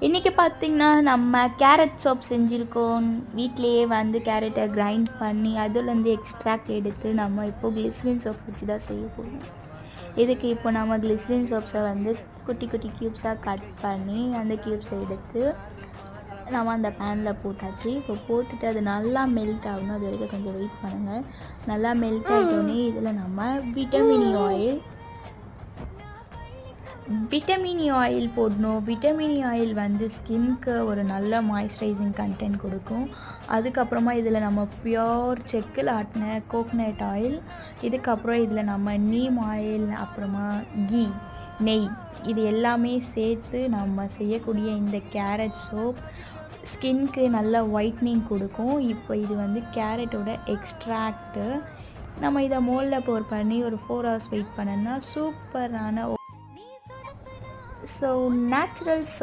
இன்றைக்கி பார்த்திங்கன்னா நம்ம கேரட் சோப் செஞ்சுருக்கோம். வீட்டிலையே வந்து கேரட்டை கிரைண்ட் பண்ணி அதுலேருந்து எக்ஸ்ட்ராக்ட் எடுத்து நம்ம இப்போது கிளிசரின் சோப் வச்சு தான் செய்ய போகிறோம். இதுக்கு இப்போ நம்ம கிளிசரின் சோப்ஸை வந்து குட்டி குட்டி க்யூப்ஸாக கட் பண்ணி அந்த க்யூப்ஸை எடுத்து நம்ம அந்த பேனில் போட்டாச்சு. இப்போ போட்டுட்டு அது நல்லா மெல்ட் ஆகணும். அது வரைக்கும் கொஞ்சம் வெயிட் பண்ணுங்கள். நல்லா மெல்ட் ஆகிட்டோன்னே இதில் நம்ம விட்டமின் ஆயில் போடணும். விட்டமின் ஆயில் வந்து ஸ்கின்க்கு ஒரு நல்ல மாய்ஸ்சரைசிங் கண்டென்ட் கொடுக்கும். அதுக்கப்புறமா இதில் நம்ம பியோர் செக்கில் ஆட்டின கோகனட் ஆயில், இதுக்கப்புறம் இதில் நம்ம நீம் ஆயில், அப்புறமா நெய் இது எல்லாமே சேர்த்து நம்ம செய்யக்கூடிய இந்த கேரட் சோப் ஸ்கின்க்கு நல்ல ஒயிட்னிங் கொடுக்கும். இப்போ இது வந்து கேரட்டோட எக்ஸ்ட்ராக்ட்டு. நம்ம இதை மோல்டில் போர் பண்ணி ஒரு 4 hours வெயிட் பண்ணோன்னா சூப்பரான நேச்சுரல்